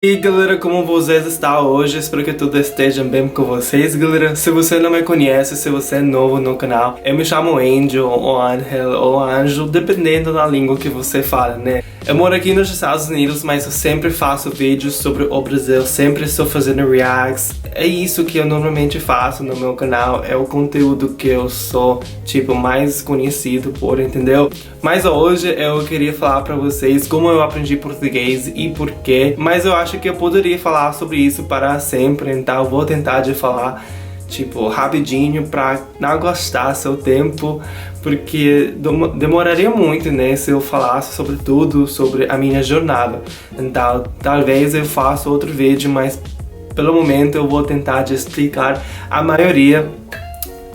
E galera, como vocês estão hoje? Espero que tudo esteja bem com vocês, galera. Se você não me conhece, se você é novo no canal, eu me chamo Angel, ou Angel, ou Anjo, dependendo da língua que você fala, né? Eu moro aqui nos Estados Unidos, mas eu sempre faço vídeos sobre o Brasil, sempre estou fazendo reacts. É isso que eu normalmente faço no meu canal, é o conteúdo que eu sou, tipo, mais conhecido por, entendeu? Mas hoje eu queria falar pra vocês como eu aprendi português e por quê. Mas eu acho que eu poderia falar sobre isso para sempre, então eu vou tentar de falar, tipo, rapidinho pra não gastar seu tempo, porque demoraria muito, né, se eu falasse sobre tudo, sobre a minha jornada. Então, talvez eu faça outro vídeo, mas pelo momento eu vou tentar de explicar a maioria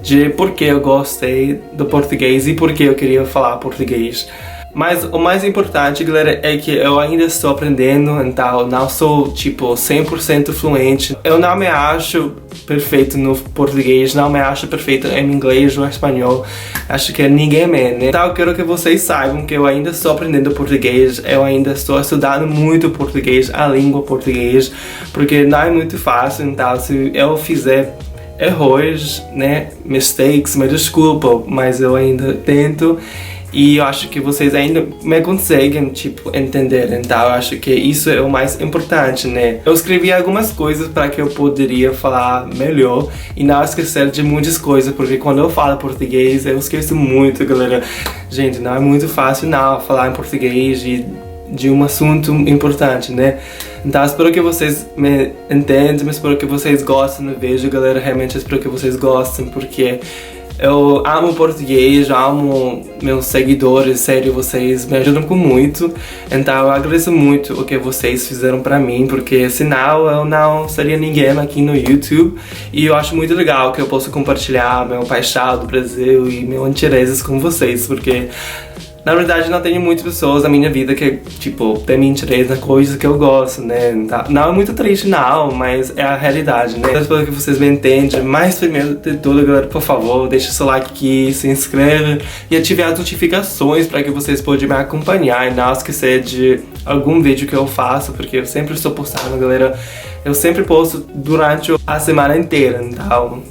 de por que eu gostei do português e por que eu queria falar português. Mas o mais importante, galera, é que eu ainda estou aprendendo, então não sou, tipo, 100% fluente. Eu não me acho perfeito no português, não me acho perfeito em inglês ou espanhol. Acho que ninguém é, né? Então eu quero que vocês saibam que eu ainda estou aprendendo português, eu ainda estou estudando muito português, a língua português, porque não é muito fácil, então se eu fizer erros, né, mistakes, me desculpa, mas eu ainda tento. E eu acho que vocês ainda me conseguem, tipo, entender. Então eu acho que isso é o mais importante, né? Eu escrevi algumas coisas para que eu poderia falar melhor e não esquecer de muitas coisas, porque quando eu falo português eu esqueço muito, galera. Gente, não é muito fácil não falar em português de um assunto importante, né? Então espero que vocês me entendam, espero que vocês gostem do vídeo, galera. Realmente espero que vocês gostem, porque eu amo português, eu amo meus seguidores, sério, vocês me ajudam com muito. Então eu agradeço muito o que vocês fizeram pra mim, porque senão eu não seria ninguém aqui no YouTube. E eu acho muito legal que eu possa compartilhar meu paixão do Brasil e meus interesses com vocês, porque na verdade não tenho muitas pessoas na minha vida que, tipo, tem interesse na coisa que eu gosto, né? Não é muito triste não, mas é a realidade, né? Eu espero que vocês me entendam. Mas primeiro de tudo, galera, por favor, deixa seu like aqui, se inscreva e ative as notificações para que vocês possam me acompanhar e não esquecer de algum vídeo que eu faço, porque eu sempre estou postando, galera. Eu sempre posto durante a semana inteira, então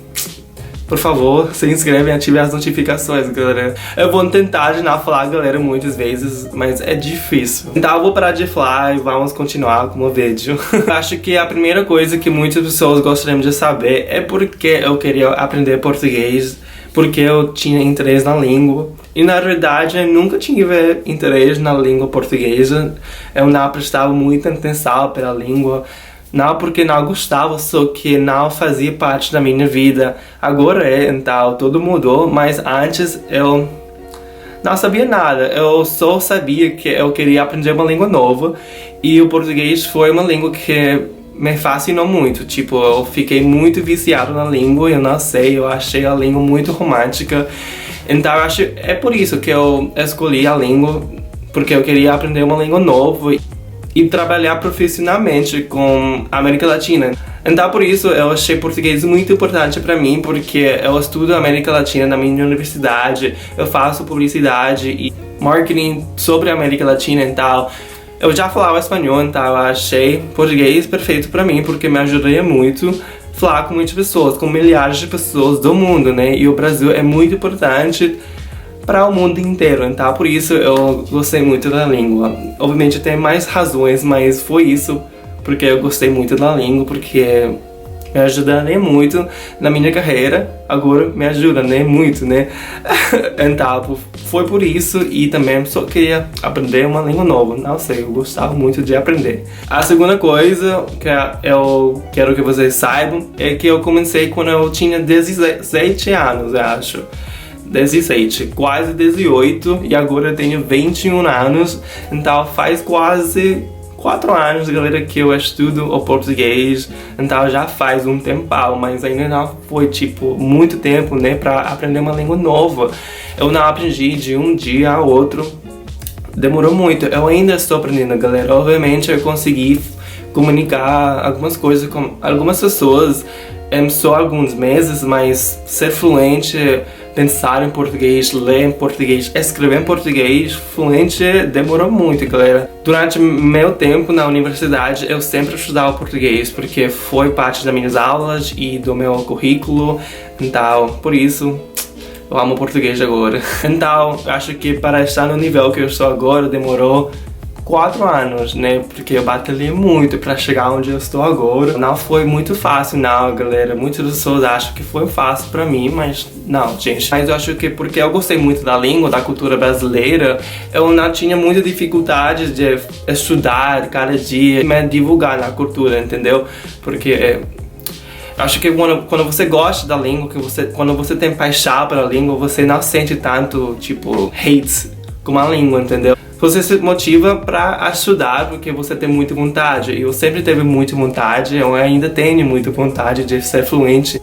por favor, se inscreve e ative as notificações, galera. Eu vou tentar de não falar, galera, muitas vezes, mas é difícil. Então eu vou parar de falar e vamos continuar com o vídeo. Acho que a primeira coisa que muitas pessoas gostariam de saber é porque eu queria aprender português, porque eu tinha interesse na língua. E na verdade eu nunca tive interesse na língua portuguesa. Eu não prestava muita atenção pela língua. Não porque não gostava, só que não fazia parte da minha vida. Agora é, então tudo mudou, mas antes eu não sabia nada. Eu só sabia que eu queria aprender uma língua nova e o português foi uma língua que me fascinou muito. Tipo, eu fiquei muito viciado na língua, eu não sei, eu achei a língua muito romântica. Então eu acho, é por isso que eu escolhi a língua, porque eu queria aprender uma língua nova e trabalhar profissionalmente com a América Latina. Então por isso eu achei português muito importante para mim, porque eu estudo América Latina na minha universidade, eu faço publicidade e marketing sobre a América Latina, então eu já falava espanhol, então eu achei português perfeito para mim, porque me ajudaria muito a falar com muitas pessoas, com milhares de pessoas do mundo, né? E o Brasil é muito importante para o mundo inteiro, então por isso eu gostei muito da língua. Obviamente tem mais razões, mas foi isso, porque eu gostei muito da língua, porque me ajudaria muito na minha carreira, agora me ajuda, né, muito, né? Então foi por isso, e também só queria aprender uma língua nova, não sei, eu gostava muito de aprender. A segunda coisa que eu quero que vocês saibam é que eu comecei quando eu tinha 17 anos, eu acho. 17, quase 18, e agora eu tenho 21 anos, então faz quase 4 anos, galera, que eu estudo o português, então já faz um tempão, mas ainda não foi, tipo, muito tempo, né, pra aprender uma língua nova. Eu não aprendi de um dia ao outro, demorou muito, eu ainda estou aprendendo, galera. Obviamente eu consegui comunicar algumas coisas com algumas pessoas em só alguns meses, mas ser fluente pensar em português, ler em português, escrever em português fluente demorou muito, galera. Durante meu tempo na universidade eu sempre estudava português porque foi parte das minhas aulas e do meu currículo, então por isso eu amo português agora. Então acho que para estar no nível que eu estou agora demorou 4 anos, né? Porque eu batalhei muito pra chegar onde eu estou agora. Não foi muito fácil, não, galera. Muitas pessoas acham que foi fácil pra mim, mas não, gente. Mas eu acho que porque eu gostei muito da língua, da cultura brasileira, eu não tinha muita dificuldade de estudar cada dia e me divulgar na cultura, entendeu? Porque acho que quando você gosta da língua, quando você tem paixão pela língua, você não sente tanto, tipo, hate com a língua, entendeu? Você se motiva pra estudar porque você tem muita vontade. Eu sempre tive muita vontade, eu ainda tenho muita vontade de ser fluente.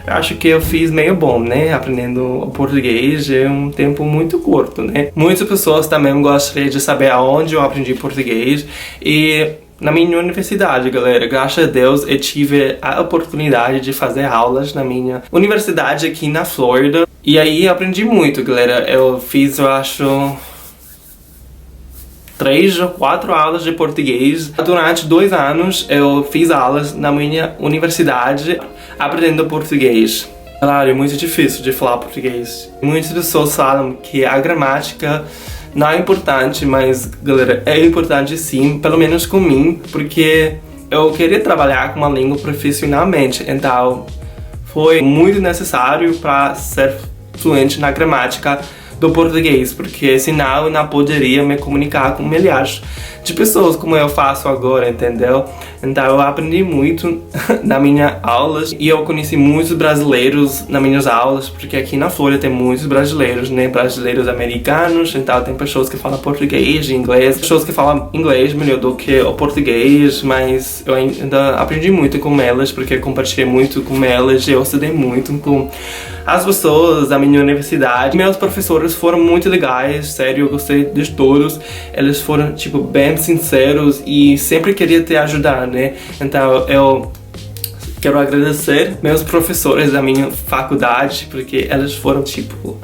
Eu acho que eu fiz meio bom, né? Aprendendo português em um tempo muito curto, né? Muitas pessoas também gostariam de saber aonde eu aprendi português. E na minha universidade, galera, graças a Deus, eu tive a oportunidade de fazer aulas na minha universidade aqui na Flórida. E aí eu aprendi muito, galera. Eu fiz, eu acho, 3 ou 4 aulas de português. Durante 2 anos eu fiz aulas na minha universidade aprendendo português. Claro, é muito difícil de falar português. Muitas pessoas falam que a gramática não é importante, mas, galera, é importante sim, pelo menos com mim, porque eu queria trabalhar com uma língua profissionalmente, então foi muito necessário para ser fluente na gramática do português, porque senão eu não poderia me comunicar com milhares de pessoas como eu faço agora, entendeu? Então eu aprendi muito nas minhas aulas e eu conheci muitos brasileiros nas minhas aulas, porque aqui na Flórida tem muitos brasileiros, né? Brasileiros americanos, então tem pessoas que falam português e inglês, pessoas que falam inglês melhor do que o português, mas eu ainda aprendi muito com elas, porque eu compartilhei muito com elas e eu estudei muito com as pessoas da minha universidade. Meus professores foram muito legais, sério, eu gostei de todos. Eles foram, tipo, bem sinceros e sempre queria te ajudar, né? Então eu quero agradecer meus professores da minha faculdade, porque eles foram, tipo,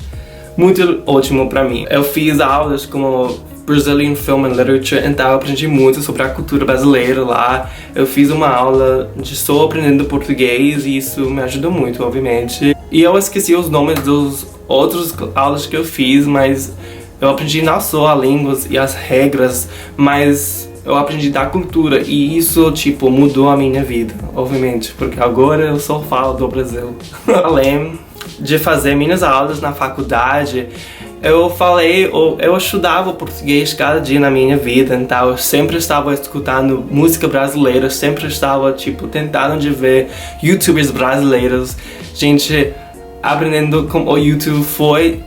muito ótimo pra mim. Eu fiz aulas como Brazilian Film and Literature, então eu aprendi muito sobre a cultura brasileira lá. Eu fiz uma aula de só aprendendo português e isso me ajudou muito, obviamente. E eu esqueci os nomes dos outros aulas que eu fiz, mas eu aprendi não só a língua e as regras, mas eu aprendi da cultura e isso, tipo, mudou a minha vida, obviamente, porque agora eu só falo do Brasil. Além de fazer minhas aulas na faculdade, eu estudava português cada dia na minha vida, então eu sempre estava escutando música brasileira, sempre estava, tipo, tentando de ver youtubers brasileiros. Gente, aprendendo com o YouTube foi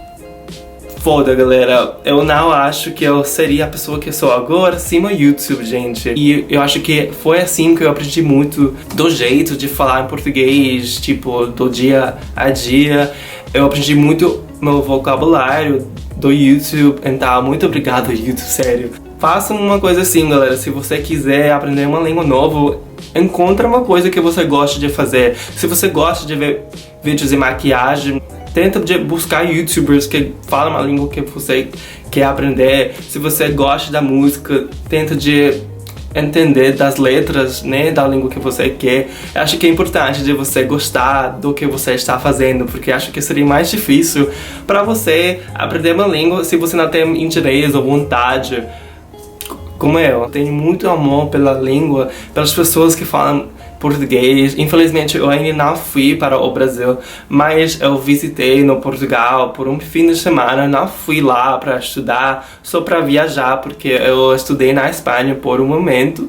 foda, galera. Eu não acho que eu seria a pessoa que eu sou agora sem o YouTube, gente. E eu acho que foi assim que eu aprendi muito do jeito de falar em português, tipo, do dia a dia. Eu aprendi muito meu vocabulário do YouTube, então muito obrigado, YouTube, sério. Faça uma coisa assim, galera, se você quiser aprender uma língua nova, encontre uma coisa que você gosta de fazer. Se você gosta de ver vídeos de maquiagem, tenta buscar youtubers que falam a língua que você quer aprender. Se você gosta da música, tenta de entender das letras, né, da língua que você quer. Eu acho que é importante de você gostar do que você está fazendo, porque acho que seria mais difícil para você aprender uma língua se você não tem interesse ou vontade. Como eu tenho muito amor pela língua, pelas pessoas que falam português. Infelizmente eu ainda não fui para o Brasil, mas eu visitei no Portugal por um fim de semana. Não fui lá para estudar, só para viajar, porque eu estudei na Espanha por um momento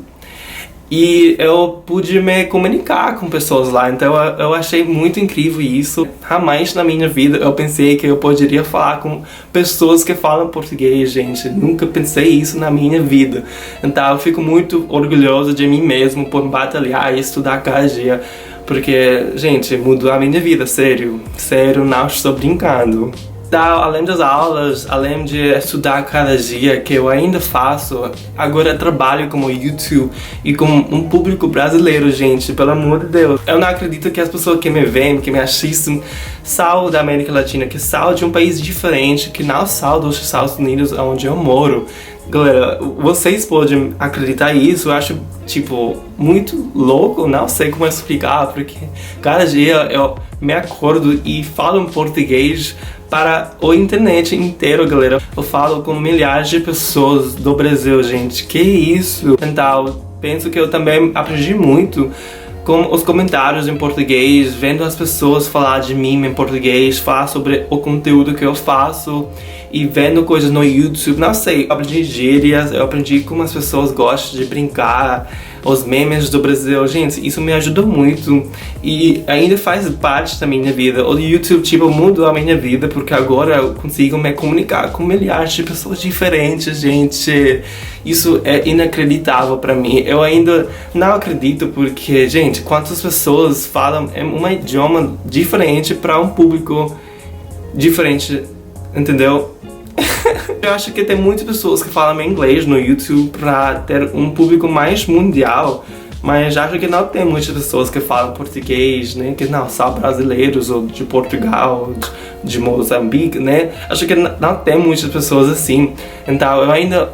e eu pude me comunicar com pessoas lá, então eu achei muito incrível isso. Jamais na minha vida eu pensei que eu poderia falar com pessoas que falam português, gente. Nunca pensei isso na minha vida. Então eu fico muito orgulhoso de mim mesmo por batalhar e estudar cada dia, porque, gente, mudou a minha vida, sério. Sério, não estou brincando. além das aulas, além de estudar cada dia, que eu ainda faço, agora trabalho como YouTube e com um público brasileiro, gente, pelo amor de Deus. Eu não acredito que as pessoas que me veem, que me assistem, são da América Latina, que são de um país diferente, que não são dos Estados Unidos, onde eu moro. Galera, vocês podem acreditar nisso, eu acho, tipo, muito louco, não sei como explicar, porque cada dia eu me acordo e falo em português para a internet inteiro, galera. Eu falo com milhares de pessoas do Brasil, gente, que isso? Então, penso que eu também aprendi muito com os comentários em português, vendo as pessoas falar de mim em português, falar sobre o conteúdo que eu faço e vendo coisas no YouTube, não sei, eu aprendi gírias, eu aprendi como as pessoas gostam de brincar, os memes do Brasil, gente, isso me ajudou muito e ainda faz parte da minha vida. O YouTube, tipo, mudou a minha vida porque agora eu consigo me comunicar com milhares de pessoas diferentes, gente. Isso é inacreditável pra mim. Eu ainda não acredito porque, gente, quantas pessoas falam um idioma diferente para um público diferente, entendeu? Eu acho que tem muitas pessoas que falam inglês no YouTube para ter um público mais mundial, mas acho que não tem muitas pessoas que falam português, né? Que não são brasileiros ou de Portugal, de Moçambique, né? Acho que não tem muitas pessoas assim. Então eu ainda,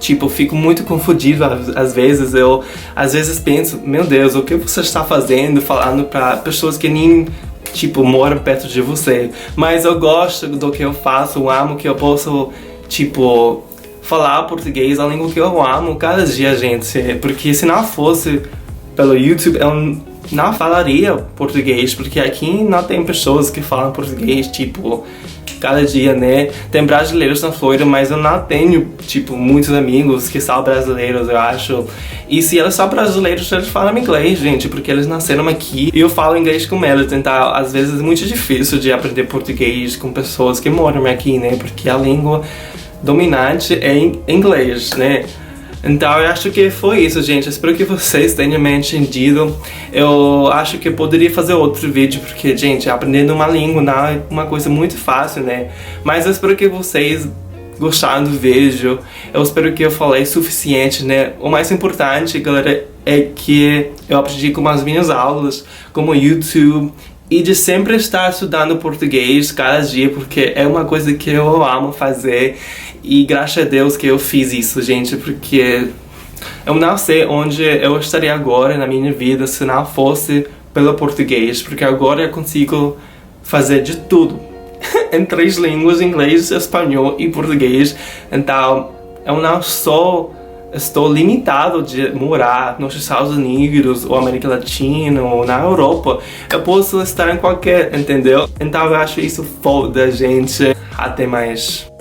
tipo, fico muito confundido às vezes. Eu às vezes penso, meu Deus, o que você está fazendo falando para pessoas que nem, tipo, moram perto de você? Mas eu gosto do que eu faço, eu amo que eu posso, tipo, falar português, a língua que eu amo cada dia, gente. Porque se não fosse pelo YouTube, eu não falaria português, porque aqui não tem pessoas que falam português, tipo, cada dia, né? Tem brasileiros na Flórida, mas eu não tenho, tipo, muitos amigos que são brasileiros, eu acho. E se eles são brasileiros, eles falam inglês, gente, porque eles nasceram aqui e eu falo inglês com eles. Então, às vezes é muito difícil de aprender português com pessoas que moram aqui, né? Porque a língua dominante é inglês, né? Então eu acho que foi isso, gente. Espero que vocês tenham me entendido. Eu acho que eu poderia fazer outro vídeo, porque, gente, aprendendo uma língua não é uma coisa muito fácil, né? Mas eu espero que vocês gostaram do vídeo. Eu espero que eu falei suficiente, né? O mais importante, galera, é que eu aprendi com as minhas aulas, como YouTube, e de sempre estar estudando português cada dia, porque é uma coisa que eu amo fazer. E graças a Deus que eu fiz isso, gente, porque eu não sei onde eu estaria agora na minha vida se não fosse pelo português, porque agora eu consigo fazer de tudo em 3 línguas, inglês, espanhol e português. Então eu não só estou limitado de morar nos Estados Unidos ou América Latina ou na Europa, eu posso estar em qualquer, entendeu? Então eu acho isso foda, gente. Até mais.